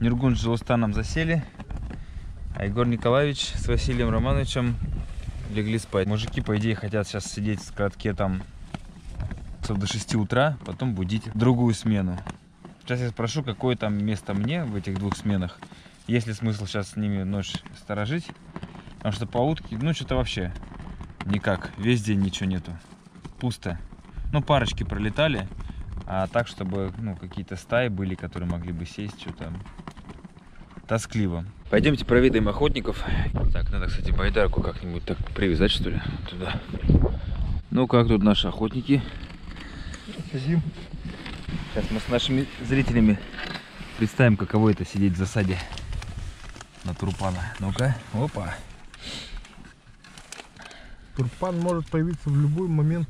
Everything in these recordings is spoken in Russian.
Ниргун с Джоустаном засели, а Егор Николаевич с Василием Романовичем легли спать. Мужики, по идее, хотят сейчас сидеть в коротке там до 6 утра, потом будить другую смену. Сейчас я спрошу, какое там место мне в этих двух сменах. Есть ли смысл сейчас с ними ночь сторожить? Потому что по утке, ну что-то вообще никак. Весь день ничего нету. Пусто. Ну, парочки пролетали. А так, чтобы, ну, какие-то стаи были, которые могли бы сесть, что-то тоскливо. Пойдемте проведаем охотников. Так, надо, кстати, байдарку как-нибудь так привязать, что ли, туда. Ну, как тут наши охотники? Сидим. Сейчас мы с нашими зрителями представим, каково это сидеть в засаде на Турпана. Ну-ка, опа. Турпан может появиться в любой момент.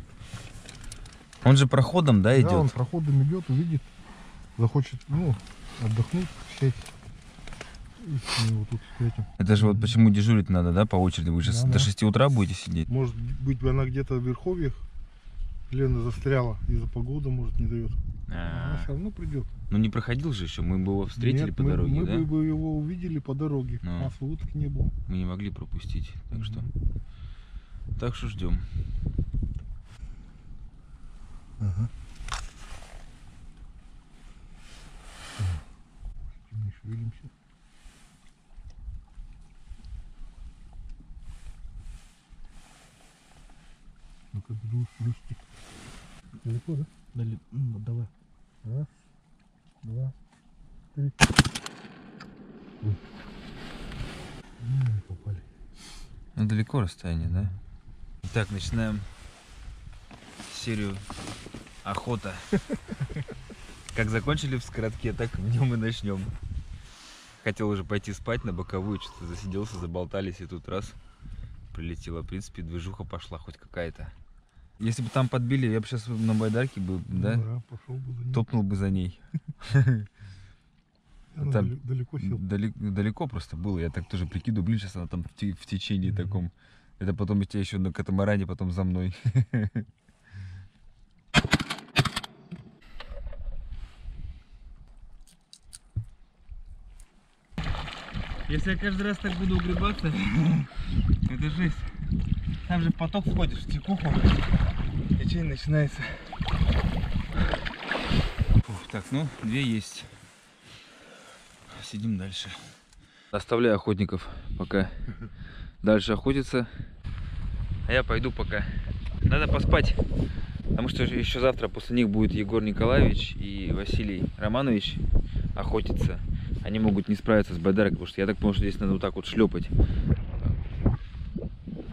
Он же проходом, да, идет? Да, он проходом идет, увидит, захочет, ну, отдохнуть, сесть. И мы его тут встретим. Это же вот почему дежурить надо, да, по очереди? Вы же Да, до да. 6 утра будете сидеть? Может быть, она где-то в верховьях, Лена застряла, из-за погоды, может, не дает. Она все равно придет. Ну не проходил же еще, мы бы его встретили. Нет, по дороге, мы да? бы его увидели по дороге. Ну. Нас уток не было. Мы не могли пропустить, так что ждем. Ага. Не шевелимся. Ну-ка, листик. Далеко, да? Ну, давай. Раз, два, три. Ой. Попали. Ну далеко расстояние, да? Итак, начинаем серию охота. Как закончили в скоротке, так в нем и начнем. Хотел уже пойти спать на боковую, что-то засиделся, заболтались, и тут раз прилетело. В принципе, движуха пошла хоть какая-то. Если бы там подбили, я бы сейчас на байдарке был, да? Да, пошел бы за ней. Топнул бы за ней. Она Там далеко сел. далеко просто было. Я так тоже прикидываю, блин, сейчас она там в течении таком. Это потом у тебя еще на катамаране, потом за мной. Если я каждый раз так буду угребаться, это жесть. Там же в поток входишь, в текуху, течение начинается. Фух, так, ну, 2 есть. Сидим дальше. Оставляю охотников пока дальше охотиться. А я пойду пока. Надо поспать. Потому что еще завтра после них будет Егор Николаевич и Василий Романович охотиться. Они могут не справиться с байдаркой, потому что я так понял, что здесь надо вот так вот шлепать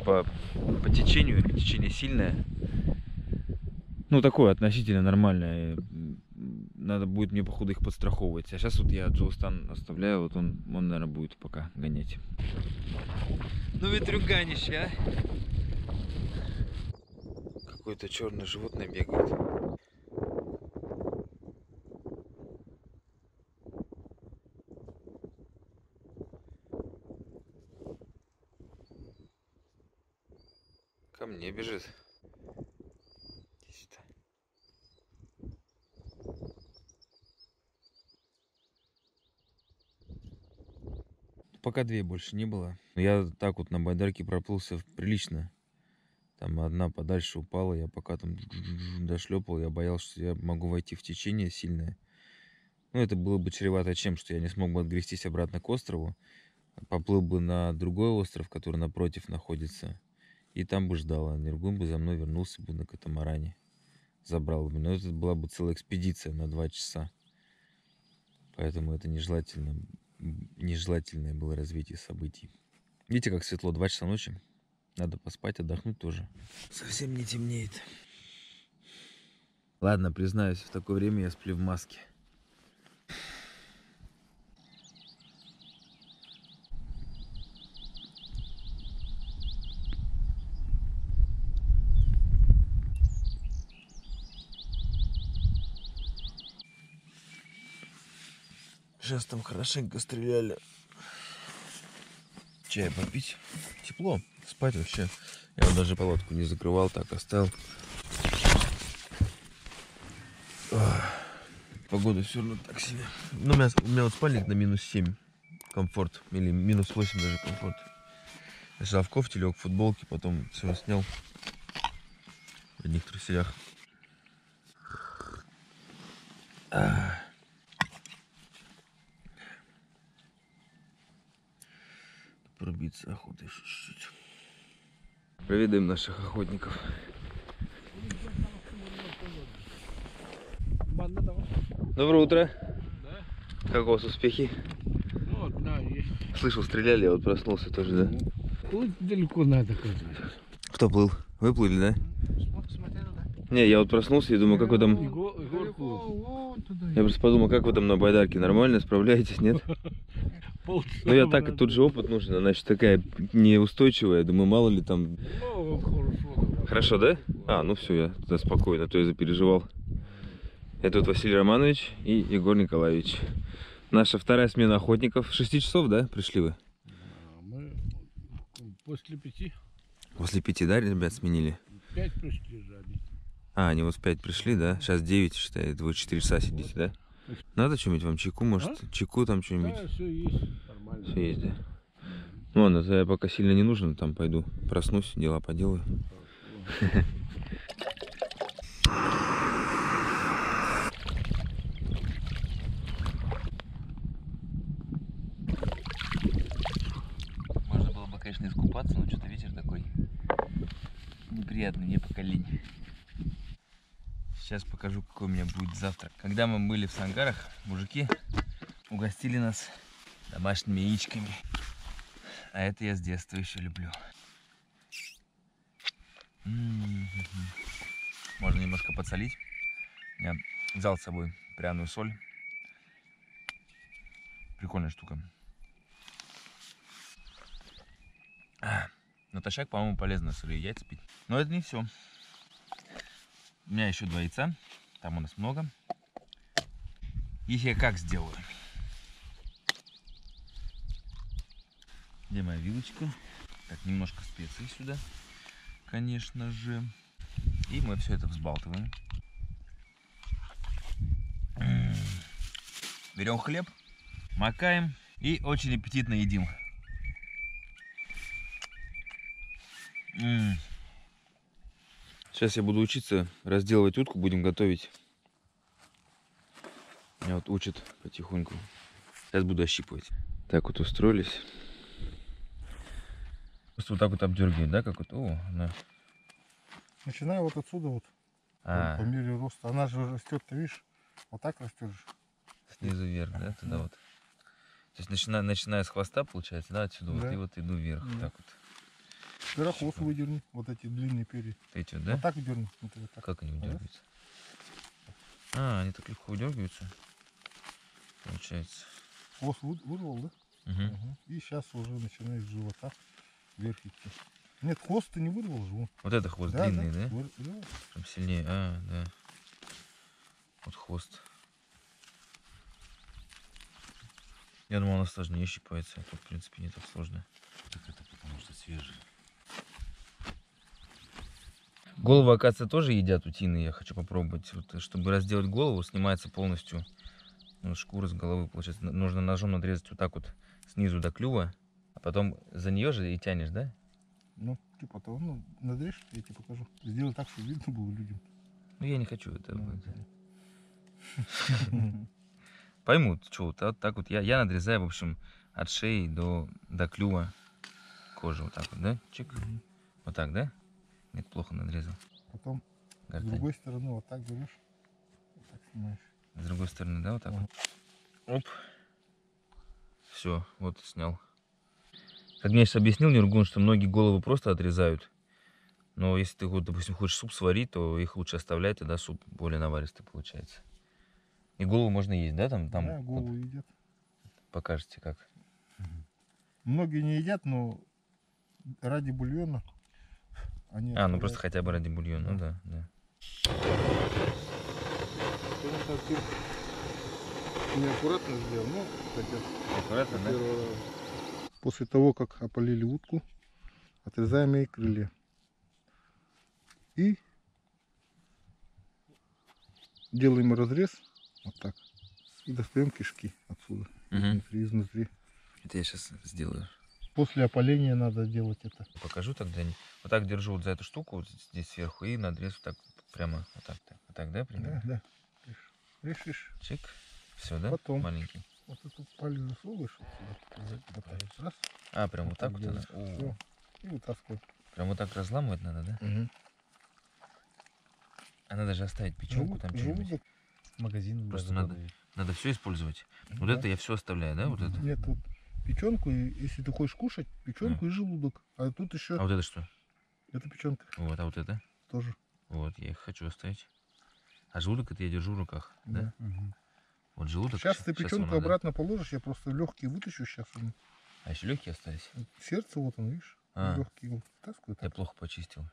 по течению. Течение сильное. Ну, такое относительно нормальное. Надо будет мне, походу, их подстраховывать. А сейчас вот я Джоустан оставляю, вот он, наверное, будет пока гонять. Ну, ветрюганище, а? Какое-то черное животное бегает. Ко мне бежит. Пока 2 больше не было. Я так вот на байдарке проплылся прилично. Там одна подальше упала, я пока там дошлепал, я боялся, что я могу войти в течение сильное. Ну, это было бы чревато чем, что я не смог бы отгрестись обратно к острову. Поплыл бы на другой остров, который напротив находится. И там бы ждал, а Ниргун бы за мной вернулся бы на катамаране. Забрал бы. Но это была бы целая экспедиция на 2 часа. Поэтому это нежелательное было развитие событий. Видите, как светло, 2 часа ночи. Надо поспать, отдохнуть тоже. Совсем не темнеет. Ладно, признаюсь, в такое время я сплю в маске. Сейчас там хорошенько стреляли. Чай попить. Тепло. Спать вообще. Я вот даже палатку не закрывал, так оставил. Погода все равно так себе. Ну, у меня вот спальник на -7 комфорт. Или -8 даже комфорт. Я сначала в кофте лег, в футболке, потом все снял. В одних труселях. Пробиться охота еще чуть-чуть. Проведаем наших охотников. Доброе утро. Да? Как у вас успехи? Ну, да, есть. Слышал, стреляли, я вот проснулся тоже, да? Плыть далеко надо, оказывается. Кто плыл? Вы плыли, да? Смотри туда. Не, я вот проснулся и думаю, как вы там... Егор плыл. Я просто подумал, как вы там на байдарке? Нормально справляетесь, нет? Полчаса. Ну я так, и тут же опыт нужен, она еще такая неустойчивая. Думаю, мало ли там... Ну, хорошо. Хорошо, да? А, ну все, я тогда спокойно, а то я запереживал. Это вот Василий Романович и Егор Николаевич. Наша вторая смена охотников. 6 часов, да, пришли вы? Мы после 5. После 5, да, ребят, сменили? 5 пришли же они. А, они вот в 5 пришли, да? Сейчас 9, считай, вы 4 часа сидите, да? Надо что-нибудь вам, чайку, может? А? Чайку там что-нибудь? Да, все есть. Нормально. Все есть, да? Ну ладно, это я пока сильно не нужно, там пойду проснусь, дела поделаю. Можно было бы, конечно, искупаться, но что-то ветер такой неприятный, мне пока лень. Сейчас покажу, какой у меня будет завтрак. Когда мы были в Сангарах, мужики угостили нас домашними яичками. А это я с детства еще люблю. Можно немножко подсолить. Я взял с собой пряную соль. Прикольная штука. Натощак, по-моему, полезно сырые яйца пить. Но это не все. У меня еще 2 яйца. Там у нас много. Их я как сделаю? Где моя вилочка? Так, немножко специй сюда, конечно же. И мы все это взбалтываем. Берем хлеб, макаем и очень аппетитно едим. Сейчас я буду учиться разделывать утку, будем готовить. Меня вот учат потихоньку. Сейчас буду ощипывать. Так вот устроились. Просто вот так вот обдергивать, да, как вот. О, да. Начиная вот отсюда вот, по мере роста. Она же растет-то, видишь, вот так растет же. Снизу вверх, да, туда вот. То есть начиная с хвоста, получается, да, отсюда Да. вот, и вот иду вверх, так вот. Теперь хвост выдерни, вот эти длинные перья. Эти вот, да? Вот так дерни. Вот так. Как они выдергиваются? А, они так легко выдергиваются, получается. Хвост вырвал, да? Угу. Угу. И сейчас уже начинает с живота вверх идти. Нет, хвост ты не вырвал же. Вон. Вот это хвост длинный, да? Да. Прям сильнее. А, да. Вот хвост. Я думал, она сложнее щипается, а тут, в принципе, не так сложно. Так это потому что свежий. Голову, оказывается, тоже едят утины. Я хочу попробовать. Вот, чтобы разделать голову, снимается полностью шкура с головы. Получается, нужно ножом надрезать вот так вот снизу до клюва, а потом за нее же и тянешь, да? Ну, типа того, ну, надрежь, я тебе покажу. Сделай так, чтобы видно было людям. Ну, я не хочу это. Поймут, что вот так вот. Я надрезаю, в общем, от шеи до клюва кожи. Вот так вот, да? Чик. Вот так, да? Нет, плохо надрезал. Потом Гортань. с другой стороны вот так берешь, вот так снимаешь. С другой стороны, да, вот так вот. Оп. Все, вот снял. Как мне сейчас объяснил Нюргун, что многие головы просто отрезают. Но если ты, вот, допустим, хочешь суп сварить, то их лучше оставлять, тогда суп более наваристый получается. И голову можно есть, да? Там Да, голову вот, едят. покажете как. Многие не едят, но ради бульона они Ну просто хотя бы ради бульона, ну да. Неаккуратно сделал, ну, хотя Аккуратно, да? После того, как опалили утку, отрезаем ей крылья. И делаем разрез Вот так. И достаем кишки отсюда. Мгм. Изнутри. Это я сейчас сделаю. После опаления надо делать это. Покажу тогда. Вот так держу вот за эту штуку вот здесь сверху и надрез вот так прямо вот так, вот так, да, примерно? Да. Решишь. Чик. Все, да? Потом. Маленький. Вот этот палец засовываешь отсюда. Вот так. Раз. А, прям вот так вот делаешь. надо? О, Всё. И вытаскивай. прям вот так разламывать надо, да? А надо же оставить печенку там что-нибудь. Желудок. Магазин Просто надо все использовать. Вот Да. это я все оставляю, да, вот это? Нет, вот печенку, и если ты хочешь кушать, печенку и желудок. А тут еще А вот это что? это печенка Вот, а вот это? тоже. Вот, я их хочу оставить. А желудок это я держу в руках, да? Вот желудок. Сейчас ты его печенку надо- обратно положишь, я просто легкие вытащу сейчас. А еще легкие остались? Сердце вот он, видишь? А. Легкие вот вытаскиваю. Я плохо почистил.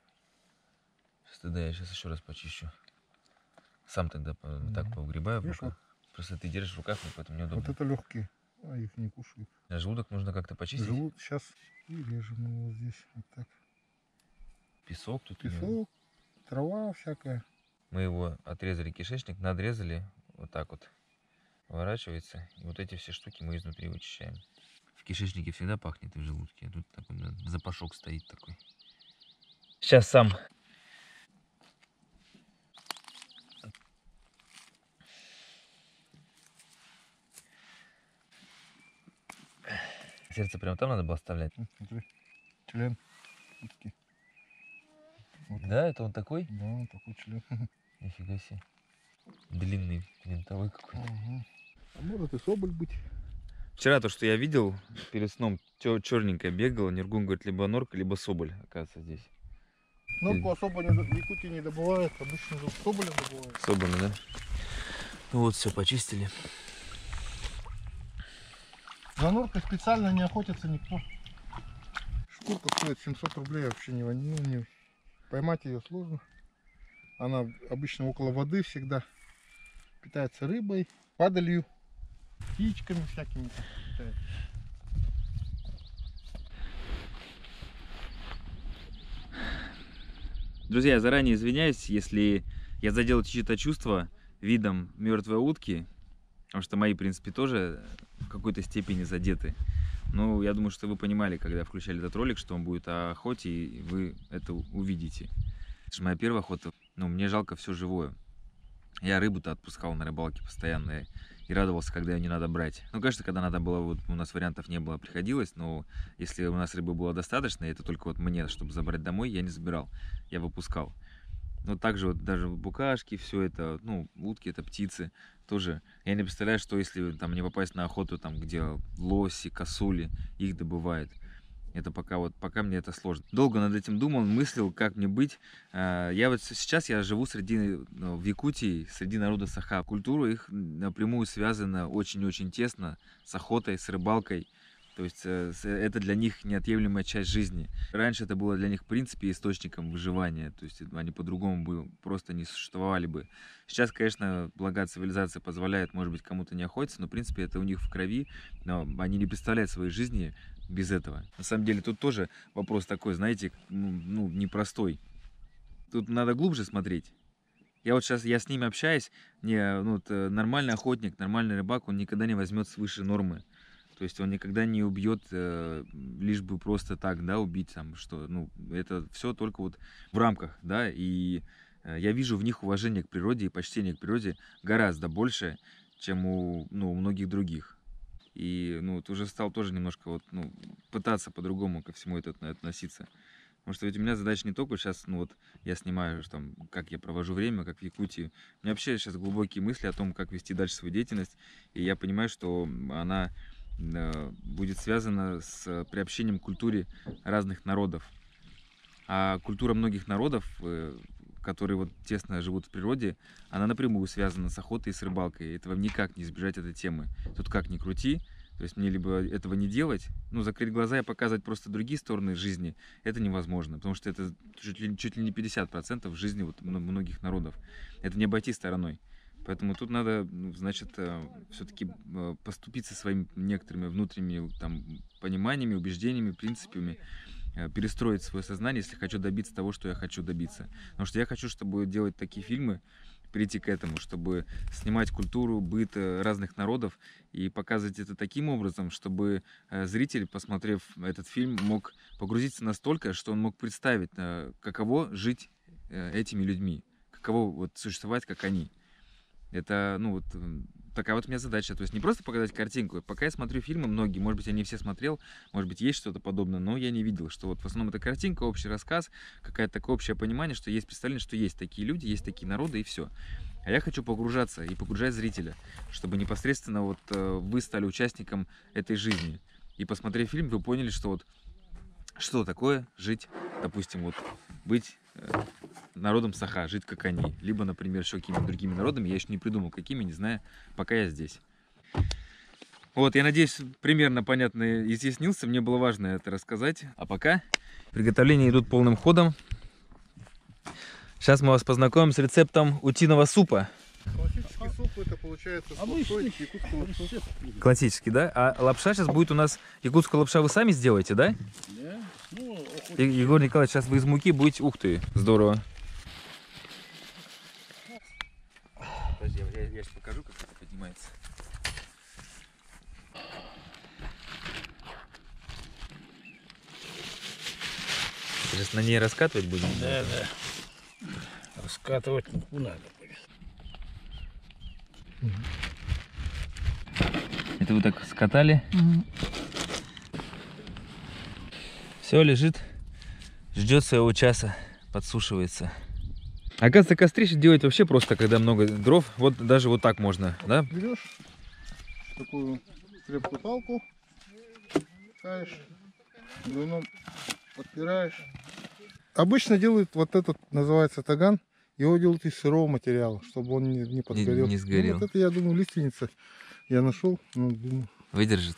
Стыда, я сейчас еще раз почищу. Сам тогда так повгребаю в Видишь, руках. Просто ты держишь в руках, мне поэтому неудобно. Вот это легкие. А их не кушают. А желудок нужно как-то почистить. Желудок сейчас и режем его здесь. Вот так. Песок тут. у него. Песок, трава всякая. Мы его отрезали кишечник, надрезали вот так вот. Поворачивается. И вот эти все штуки мы изнутри вычищаем. В кишечнике всегда пахнет и в желудке. А тут такой запашок стоит такой. Сейчас сам. Сердце прямо там надо было оставлять? Смотри, член. Утки. Да, это он такой? Да, вот такой член. Нифига себе. Длинный, винтовой какой-то. А может и соболь быть. Вчера то, что я видел перед сном, черненькая бегала. Нергун говорит, либо норка, либо соболь, оказывается, здесь. Норку особо в Якутии не добывают, обычно соболя добывают. Соболь, да? Ну вот, все почистили. За норкой специально не охотится никто. Шкурка стоит 700 рублей, вообще не поймать ее сложно. Она обычно около воды всегда. Питается рыбой, падалью, птичками всякими питается. Друзья, я заранее извиняюсь, если я задел чьи-то чувства видом мертвой утки, потому что мои, в принципе, тоже в какой-то степени задеты. Но я думаю, что вы понимали, когда включали этот ролик, что он будет о охоте, и вы это увидите. Это же моя первая охота. Ну, мне жалко все живое. Я рыбу-то отпускал на рыбалке постоянно и радовался, когда ее не надо брать. Ну, конечно, когда надо было, вот у нас вариантов не было, приходилось, но если у нас рыбы было достаточно, и это только вот мне, чтобы забрать домой, я не забирал, я выпускал. Но также вот даже букашки, все это, ну, утки, это птицы, тоже. Я не представляю, что если там не попасть на охоту, там, где лоси, косули, их добывают. Это пока мне это сложно. Долго над этим думал, мыслил, как мне быть. Я вот сейчас живу в Якутии, среди народа Саха. Культура их напрямую связана очень-очень тесно с охотой, с рыбалкой. То есть это для них неотъемлемая часть жизни. Раньше это было для них, в принципе, источником выживания. То есть они по-другому бы просто не существовали бы. Сейчас, конечно, благо цивилизация позволяет, может быть, кому-то не охотиться, но, в принципе, это у них в крови. Но они не представляют своей жизни без этого. На самом деле, тут тоже вопрос такой, знаете, ну, непростой. Тут надо глубже смотреть. Я вот сейчас, я с ними общаюсь, нормальный охотник, нормальный рыбак, он никогда не возьмет свыше нормы. То есть он никогда не убьет, лишь бы просто так, да, убить там, что, ну, это все только вот в рамках, да, и я вижу в них уважение к природе и почтение к природе гораздо больше, чем у многих других. И, уже стал тоже немножко пытаться по-другому ко всему этому относиться. Потому что ведь у меня задача не только сейчас, я снимаю, там, как я провожу время, как в Якутии. У меня вообще сейчас глубокие мысли о том, как вести дальше свою деятельность. И я понимаю, что она будет связана с приобщением к культуре разных народов. А культура многих народов, которые вот тесно живут в природе, она напрямую связана с охотой и с рыбалкой. Этого никак не избежать этой темы. Тут как ни крути, то есть мне либо этого не делать, закрыть глаза и показывать просто другие стороны жизни, это невозможно, потому что это чуть ли не 50% жизни многих народов. Это не обойти стороной. Поэтому тут надо, все-таки поступиться своими некоторыми внутренними пониманиями, убеждениями, принципами, перестроить свое сознание, если хочу добиться того, что я хочу добиться. Потому что я хочу, чтобы делать такие фильмы, прийти к этому, чтобы снимать культуру, быт разных народов и показывать это таким образом, чтобы зритель, посмотрев этот фильм, мог погрузиться настолько, что он мог представить, каково жить этими людьми, каково вот существовать, как они. Это, ну вот, такая вот у меня задача. То есть не просто показать картинку. Пока я смотрю фильмы, многие, может быть, я не все смотрел, может быть, есть что-то подобное, но я не видел, что вот в основном это картинка, общий рассказ, какое-то такое общее понимание, что есть представление, что есть такие люди, есть такие народы, и все. А я хочу погружаться и погружать зрителя, чтобы непосредственно вот вы стали участником этой жизни. И посмотрев фильм, вы поняли, что вот что такое жить, допустим, вот быть народом Саха, жить как они. Либо, например, еще какими-то другими народами. Я еще не придумал, какими, не знаю, пока я здесь. Вот, я надеюсь, примерно понятно изъяснился. Мне было важно это рассказать. А пока приготовления идут полным ходом. Сейчас мы вас познакомим с рецептом утиного супа. Классический суп это получается с лапшой, якутской лапшой. Классический, да? А лапша сейчас будет у нас... Якутскую лапша вы сами сделаете, да? Да? Ну, Егор Николаевич, сейчас вы из муки будете... Ух ты, здорово. Подожди, я сейчас покажу, как это поднимается. Сейчас на ней раскатывать будем? да, да. Раскатывать муку надо. Это вы так скатали? Все лежит, ждет своего часа, подсушивается. Оказывается, кострище делать вообще просто, когда много дров. Вот даже вот так можно, да? Берешь такую крепкую палку, пихаешь, двойном подпираешь. Обычно делают вот этот, называется таган. Его делают из сырого материала, чтобы он не подгорел. Не сгорел. Ну, вот это, я думаю, лиственница. Я нашел, ну, думаю, Выдержит.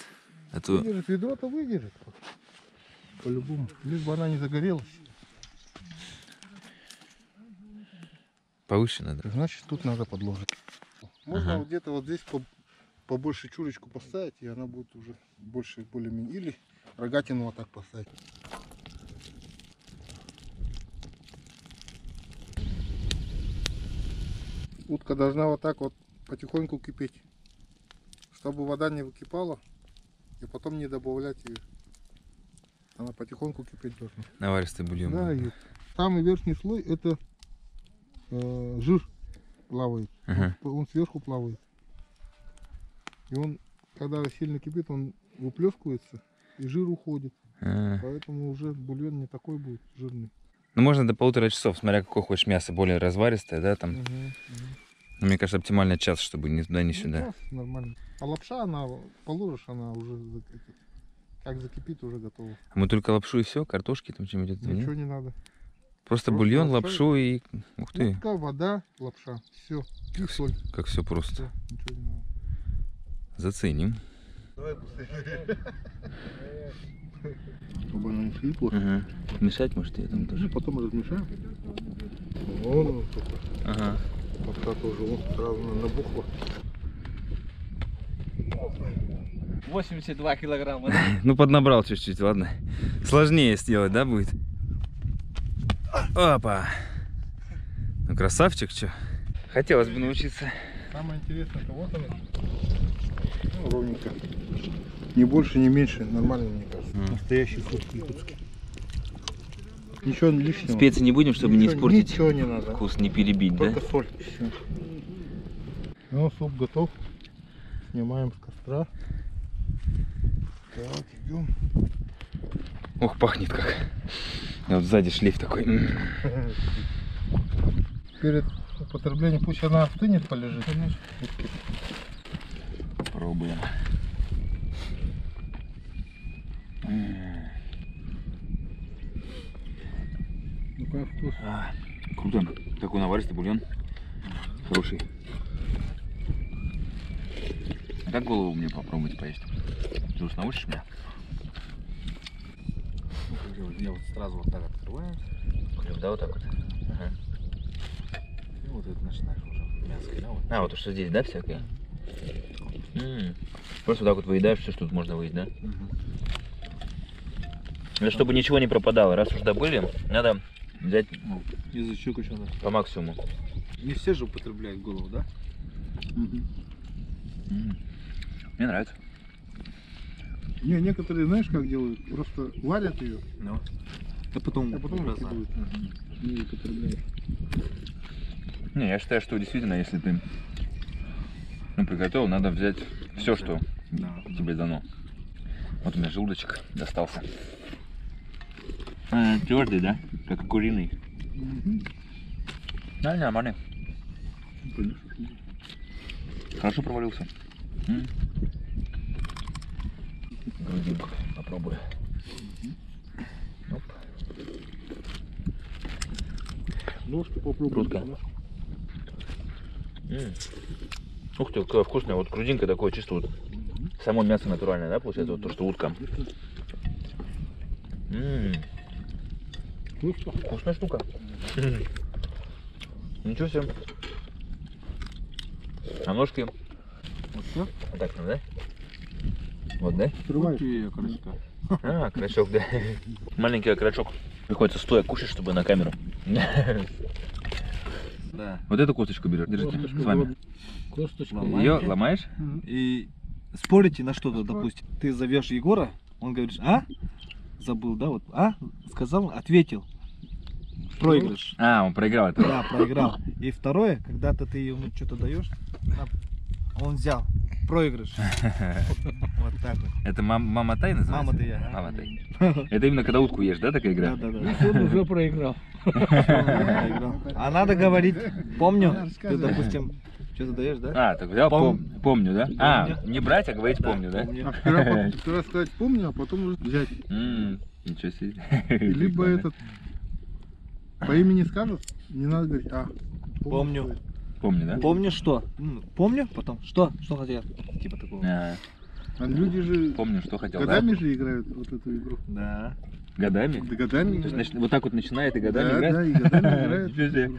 А то... выдержит, ведро-то выдержит. По-любому. Лишь бы она не загорелась. Повыше надо. Значит, тут надо подложить. Можно Ага. вот где-то вот здесь побольше чурочку поставить, и она будет уже больше, более-менее. Или рогатину вот так поставить. Утка должна вот так вот потихоньку кипеть, чтобы вода не выкипала, и потом не добавлять ее. Она потихоньку кипеть должна. Наваристый бульон. Да, и самый верхний слой это жир плавает. Ага. Он сверху плавает. И он, когда сильно кипит, он выплескивается, и жир уходит. А. Поэтому уже бульон не такой будет жирный. Ну, можно до 1,5 часа, смотря какое хочешь мясо, более разваристое, да, там. Но мне кажется, оптимально час, чтобы ни туда, ни сюда. Ну, нормально. А лапша, она положишь, она уже как закипит, уже готова. А мы только лапшу и все, картошки там чем-нибудь. Ничего не надо. Просто просто бульон, лапша лапшу и... Ух ты, Утка, вода, лапша. Все. И соль. как все просто. Всё, ничего не надо. Заценим. Давай быстрее. Чтобы она не слипла. Ага. Мешать, может, я там Ну, тоже. потом размешаем. Вон только. Ага. Лапша тоже вон сразу набухла. 82 килограмма. Ну, поднабрал чуть-чуть, ладно. Сложнее сделать, да, будет? Опа. Ну, красавчик, что? Хотелось бы научиться. Самое интересное, это вот она. Ну, ровненько. Не больше, не меньше. Нормально, мне кажется. Настоящий суп якутский. Ничего лишнего. Специи не будем, чтобы не Ничего- испортить Ничего не надо. вкус, не перебить, Только да? соль. Всё. Ну, суп готов. Снимаем с костра. Так, идем. Ох, пахнет как. Вот сзади шлейф такой. Перед употреблением пусть она остынет, полежит. Утки. Пробуем. Ну как вкус? Круто. Такой наваристый бульон. Хороший. А как голову мне попробовать поесть? Ты уж научишь меня? Я вот сразу вот так открываю. Да, вот так вот. Ага. И вот это начинаешь уже мясо. Да, вот. А, вот что здесь, да, всякое? Просто вот так вот выедаешь все, что тут можно выесть, да? Это чтобы ничего не пропадало. Раз уж добыли, надо взять Язычок еще надо. по максимуму. Не все же употребляют голову, да? Мне нравится. Не, некоторые, знаешь, как делают? Просто варят ее, Ну. А потом выкидывают. Не употребляют. Не, я считаю, что действительно, если ты приготовил, надо взять все, что тебе дано. Вот у меня желудочек достался. Твердый, да? Как куриный. Да, нормальный. Хорошо провалился. Грудинку попробую. Оп. Ножку попробуй. Грудка. Ух ты, какая вкусная. Вот грудинка такое чисто вот. Само мясо натуральное, да, получается? Вот то, что утка. Вкусная штука. Ничего себе. А ножки? Вот так. Вот так надо, да? Вот, да? Открывай. А, крачок, да. Маленький крачок. Приходится стоя кушать, чтобы на камеру. Да. Вот эту косточку берешь. Держите с вами. Косточку. Ее ломаешь? И спорите на что-то, допустим. Ты зовешь Егора, он говорит, а? Забыл, да? Вот, а? Сказал, ответил. Проигрыш. А, он проиграл это. Да, проиграл. И второе, когда-то ты ему что-то даешь, он взял. Проигрыш. Вот так вот. Это мама тай называется? Мама Тай, ага. Мама тай. Это именно когда утку ешь, да, такая игра? Да. Он уже проиграл. Проиграл. А надо говорить, помню, ты, допустим, что-то даешь, да? А, так взял, помню, да? А, не брать, а говорить помню, да? Помню. А вчера сказать помню, а потом уже взять. Ничего себе. Либо этот по имени скажут, не надо говорить, а. Помню. Помню, да? Помню что? Помню, потом что? Что хотел? Типа такого. А, А люди же помню, что хотел. да? годами же играют вот эту игру. Да. Годами? Да годами То играют. есть, вот так вот начинает и годами Да, играть? да, и годами играют. Ничего себе.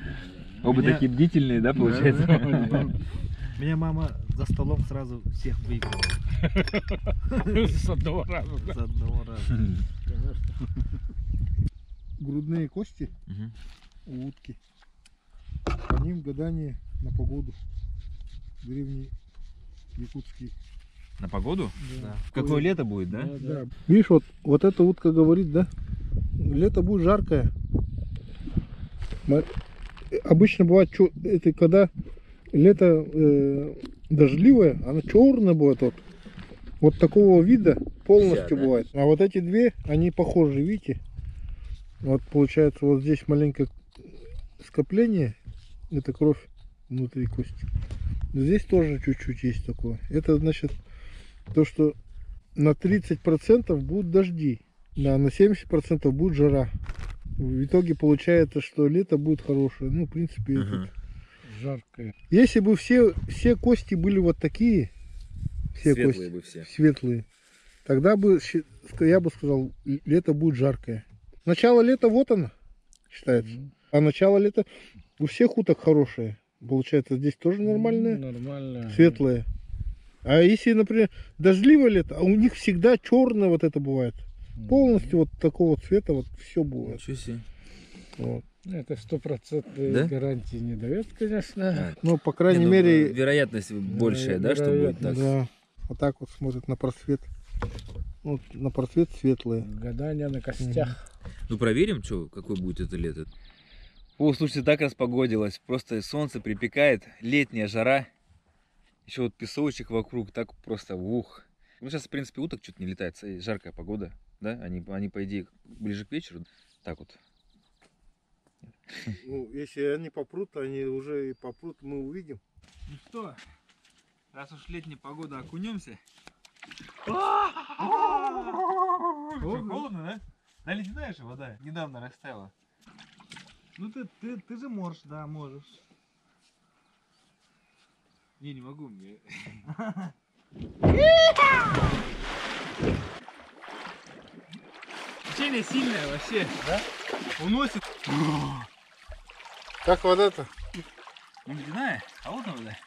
Оба Меня- такие бдительные, да, получается? Меня мама за столом сразу всех выиграла. С одного раза. С одного раза. Грудные кости Мгм. у утки. По ним гадание на погоду. Древние якутские. На погоду? Да. Какое лето будет, да? Да. Видишь, вот эта утка говорит, да? Лето будет жаркое. Обычно бывает, это когда лето дождливое, она черная будет. Вот такого вида полностью Вся, да? бывает. А вот эти две, они похожи, видите? Вот получается вот здесь маленькое скопление, это кровь внутри кости. Здесь тоже чуть-чуть есть такое. Это значит то, что на 30% будут дожди, да, на 70% будет жара. В итоге получается, что лето будет хорошее. Ну, в принципе, это Жаркое. если бы все кости были вот такие, все Светлые кости бы все. светлые, тогда бы я бы сказал, лето будет жаркое. Начало лета вот оно считается, а начало лета у всех уток хорошее. Получается, здесь тоже нормальное, Нормально. светлое. А если, например, дождливое лето, а у них всегда черное вот это бывает. Полностью вот такого цвета вот все бывает. Ничего себе. Вот. Это 100% Да? гарантии не дает, конечно. Ну, по крайней мере, Вероятность большая, да, что будет так? да, вот так вот смотрят на просвет. Вот на просвет светлые. Гадание на костях. Ну проверим, что, какое будет это лето. О, слушайте, так распогодилось. Просто солнце припекает, летняя жара. Еще вот песочек вокруг, так просто ух. Ну сейчас, в принципе, уток что-то не летает, жаркая погода, да? Они, по идее, ближе к вечеру. Так вот. Ну, если они попрут, они уже и попрут, мы увидим. Ну что, раз уж летняя погода, окунемся. Холодно, да? Да ледяная же вода, недавно растаяла. Ну ты же можешь, да, можешь. Не могу мне. Течение сильное вообще, да? Уносит. Как вода-то? Не ледяная, холодная вода.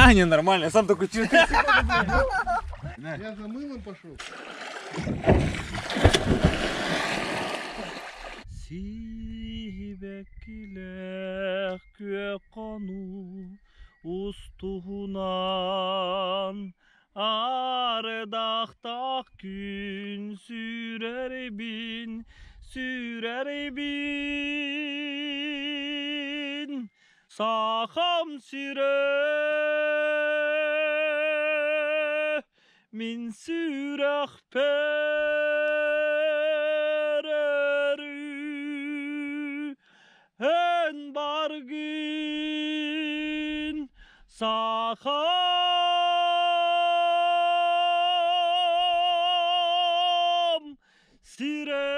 А, не, нормально, я сам только через 30 секунд. Я за мылом пошел. Sibekkiler konu ustuhunan Ardaktak gün sürer bin Saham süre min sürah pererü en bargin saham sire.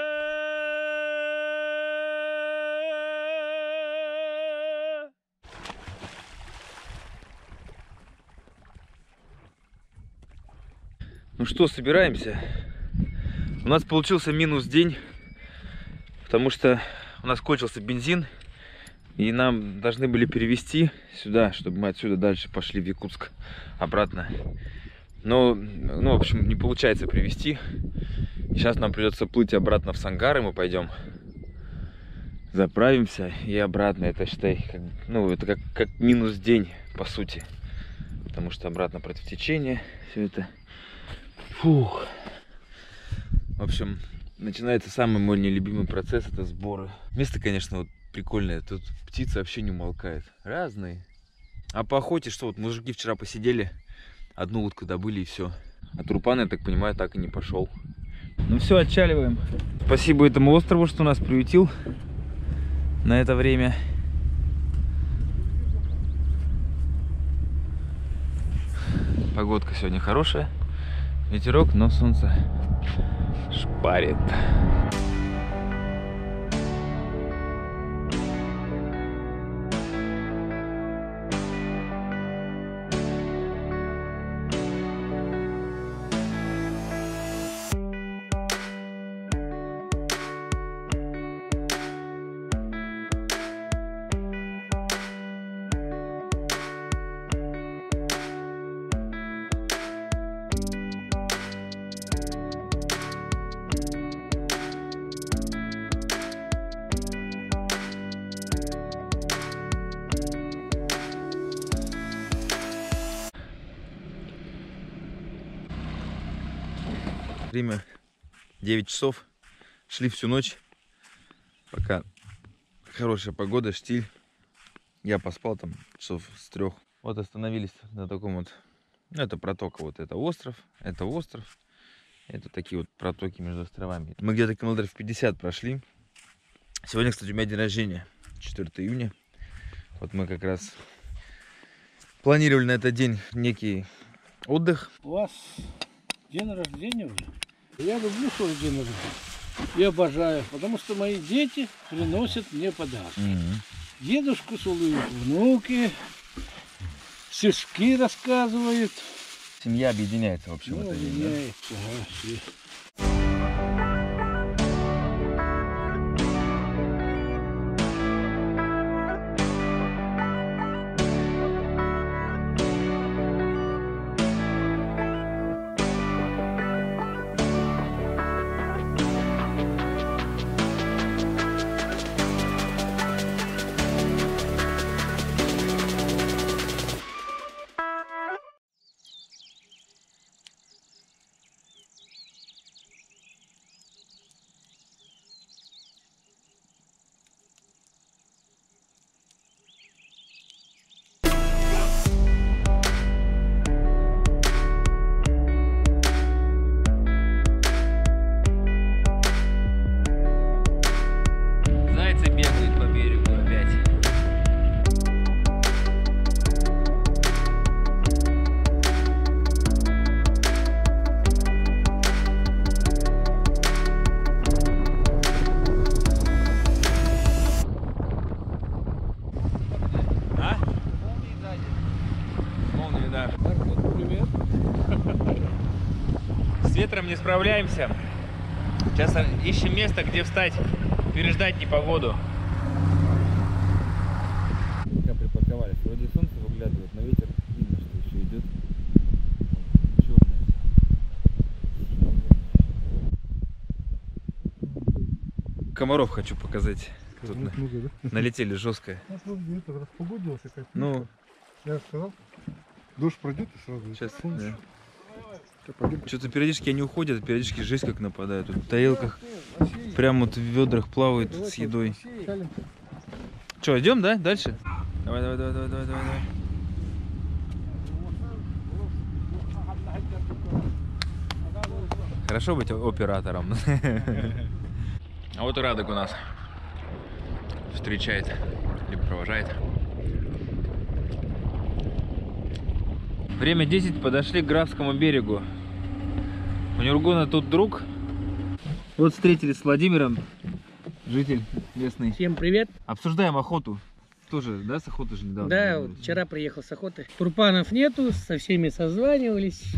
Ну что, собираемся. У нас получился минус день, потому что у нас кончился бензин, и нам должны были перевезти сюда, чтобы мы отсюда дальше пошли в Якутск обратно. Но, в общем, не получается привезти. И сейчас нам придется плыть обратно в Сангар, и мы пойдем, заправимся и обратно. Это, считай, это как минус день, по сути. Потому что обратно против течения все это. Фух. В общем, начинается самый мой нелюбимый процесс, это сборы. Место, конечно, вот прикольное. Тут птицы вообще не умолкают. Разные. А по охоте что? Вот мужики вчера посидели, одну утку добыли и все. А Турпан, я так понимаю, так и не пошел. Ну все, отчаливаем. Спасибо этому острову, что нас приютил на это время. Погодка сегодня хорошая. Ветерок, но солнце шпарит. Время 9 часов. Шли всю ночь, пока хорошая погода, штиль. Я поспал там часов с 3. Вот остановились на таком вот. Это протока, вот это остров. Это такие вот протоки между островами. Мы где-то километров 50 прошли. Сегодня, кстати, у меня день рождения, 4 июня. Вот мы как раз планировали на этот день некий отдых. У вас день рождения уже? Я люблю свой день рождения. Я обожаю, потому что мои дети приносят мне подарки. Дедушку целуют внуки, стишки рассказывают. Семья объединяется, в общем, Ну, в этот день, да? объединяется, ага, все. Зайцы бегают по берегу опять. А? Молнии, да. Привет. С ветром не справляемся. Сейчас ищем место, где встать, переждать непогоду. Пока припарковались. Вроде солнце выглядывает, но ветер видно, что комаров хочу показать. Тут Много, да? налетели жестко. Ну, просто где-то распогодилось опять. Ну, Я сказал, дождь пройдет и сразу. сейчас. солнце. Да. Пойдем. Что-то периодически они уходят, периодически жесть как нападает. Тут в тарелках прямо вот в ведрах плавают с едой. Что, идем, да? Дальше? Давай, давай, давай, давай, давай, давай, давай. Хорошо быть оператором. А вот и Радок у нас встречает, либо провожает. Время 10, подошли к Графскому берегу. У Нюргуна тут друг. Вот встретились с Владимиром, житель местный. Всем привет. Обсуждаем охоту. Тоже, да, с охоты же недавно? Да, вернулись? вот вчера приехал с охоты. Турпанов нету, со всеми созванивались.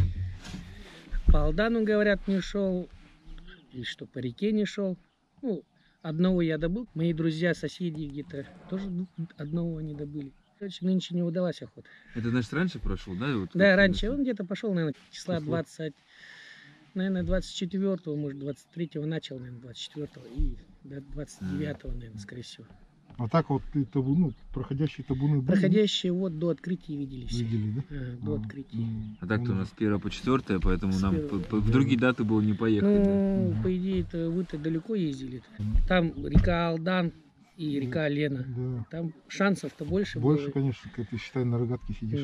По Алдану, говорят, не шел. И что по реке не шел. Ну, одного я добыл. Мои друзья, соседи где-то тоже одного не добыли. Короче, нынче не удалась охота. Это, значит, раньше прошел, да? Вот, Да, вот, раньше он где-то пошел, наверное, числа Число? 20, наверное, 24-го, может, 23-го начал, наверное, 24-го. И до 29-го, наверное, скорее всего. А так вот и табуны, проходящие табуны были? Проходящие вот до открытия виделись. Видели, да? Ага, до открытия. А так-то у нас с 1 по 4, поэтому С нам первого. в другие даты было не поехать. да. Ну, по идее, это вы-то далеко ездили. Там река Алдан и река Лена. Да. Там шансов-то больше, Больше, было. конечно, как ты считай, на рогатке сидишь.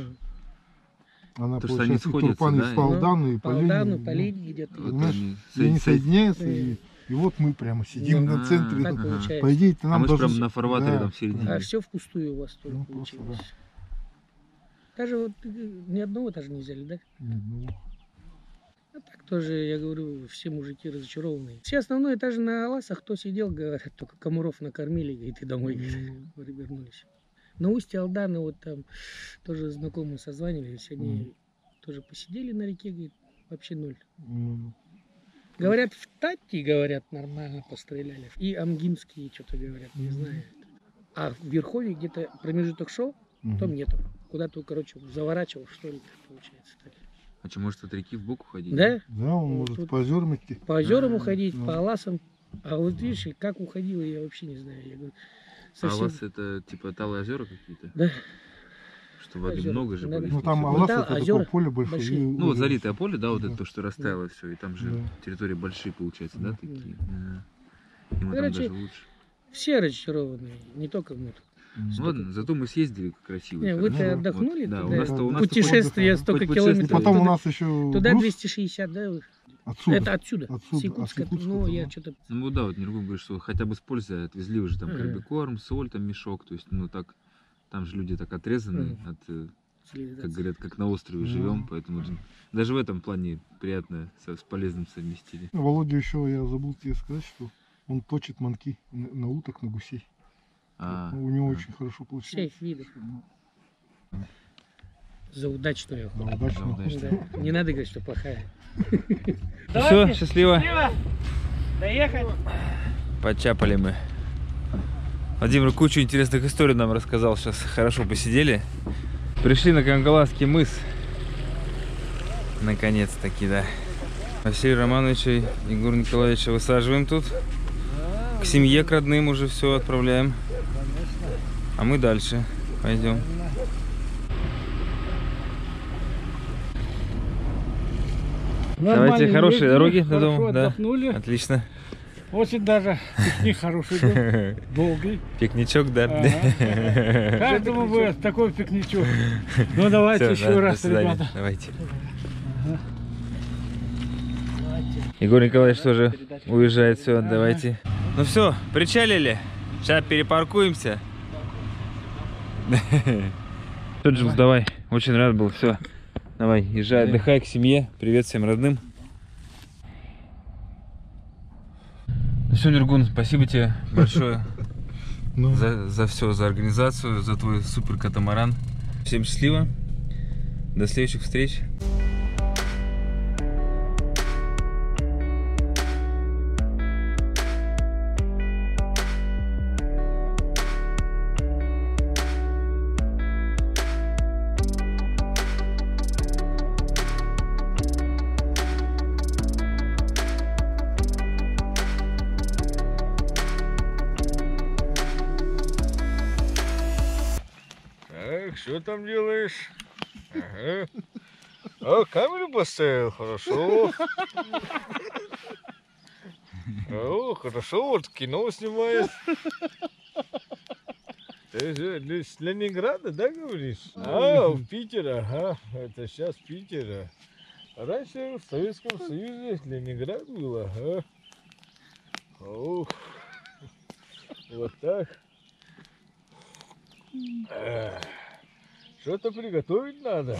Ну, Она, То, что они получается, и сходятся, Турпан, да, и и- по Алдану, и по Алдану, ну, по Лине где-то. Вот Понимаешь, они и они соединяются, соединяются. и вот мы прямо сидим Ну, на центре. так Ага. получается. По идее-то А нам мы же даже... прям на фарватере Да, там в середине. А все впустую у вас только Ну, просто, получилось. да. Даже вот ни одного даже не взяли, да? Ну, А так тоже, я говорю, все мужики разочарованные. Все основное даже на Аласах, кто сидел, говорят, только комаров накормили, говорит, и домой говорит, вернулись. На устье Алдана вот там тоже знакомые созванивались, они тоже посидели на реке, говорит, вообще ноль. ну, Говорят, в Тати, говорят, нормально постреляли. И амгимские что-то говорят, не знаю. А в Верховье где-то промежуток шел, там нету. Куда-то, короче, заворачивал, что ли, получается. Так. А что, может от реки в бок уходить? Да? Да, он Вот может тут по озерам идти. По озерам А, уходить, ну. по Аласам. А вот видишь, как уходило, я вообще не знаю. Я говорю, А у совсем... вас это типа талые озера какие-то? Да, Что воды Озера, много же да, было. да. Ну там если Алас да, это озера такое поле большое. большие. и Ну вот озеро. залитое поле, да, вот Да. это то, что растаяло все, и там же Да. территории большие получается, да, такие. Да. И мы там Короче, даже лучше. все разочарованные, не только мы. Ну ладно, зато мы съездили красиво. Не, и вы-то хорошо. отдохнули Вот, да, туда? у нас-то Путешествие хоть столько путешествие. И километров. потом у туда, нас еще туда груз 260, да? отсюда. Это отсюда, Отсюда, с Якутска. от Якутска, Ну, да. я что-то... Ну да, вот Нергун говорит, что хотя бы с пользой отвезли уже там Ага. комбикорм, соль, там мешок, то есть, ну так, там же люди так отрезаны Ага. от, как цивилизация. говорят, как на острове Ну. живем, поэтому даже в этом плане приятно с полезным совместили. Володя еще, я забыл тебе сказать, что он точит манки на уток, на гусей. А, У него а. очень хорошо получается. Всех видов. За удачную охоту. Да, удачно. Да, удачно. Да. Не надо говорить, что плохая. Все, счастливо. Доехать. Почапали мы. Владимир кучу интересных историй нам рассказал. Сейчас хорошо посидели. Пришли на Кангаласский мыс. Наконец-таки, да. Василия Романовича и Егора Николаевича высаживаем тут. К семье, к родным уже все отправляем. А мы дальше пойдем. Давайте, хорошие дороги до дома. Да. Отдохнули. Отлично. Очень даже пикник хороший был. Долгий. Пикничок, да. Ага. Каждому бы такой пикничок. Ну давайте Всё, еще да, раз, до свидания. ребята. Давайте. Егор Николаевич тоже уезжает. Все, давайте. Ну все, причалили. Сейчас перепаркуемся. Что, Джилс, давай. Очень рад был. Все. Давай, езжай, отдыхай к семье. Привет всем родным. Ну все, Нергун, спасибо тебе большое Ну, за все, за организацию, за твой супер катамаран. Всем счастливо. До следующих встреч. что там делаешь? Ага. А, камеру поставил, хорошо. О, хорошо, вот кино снимает. Ты же с Ленинграда, да, говоришь? А, в Питер, ага. Это сейчас Питер. А раньше в Советском Союзе Ленинград был, ага. Ух. Вот так. Что-то приготовить надо.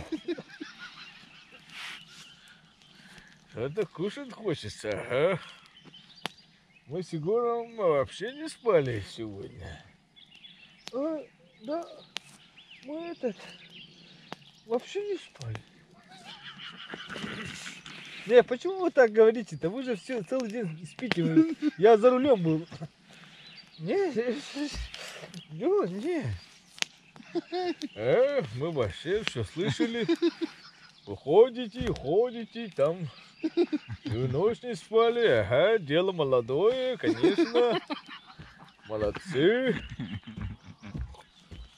Что-то кушать хочется, ага. Мы с Егором вообще не спали сегодня. Да, мы вообще не спали. Не, почему вы так говорите-то? Вы же все целый день спите. Я за рулем был. Не. Мы вообще все слышали. Ходите, там всю ночь не спали. Ага, дело молодое, конечно. Молодцы.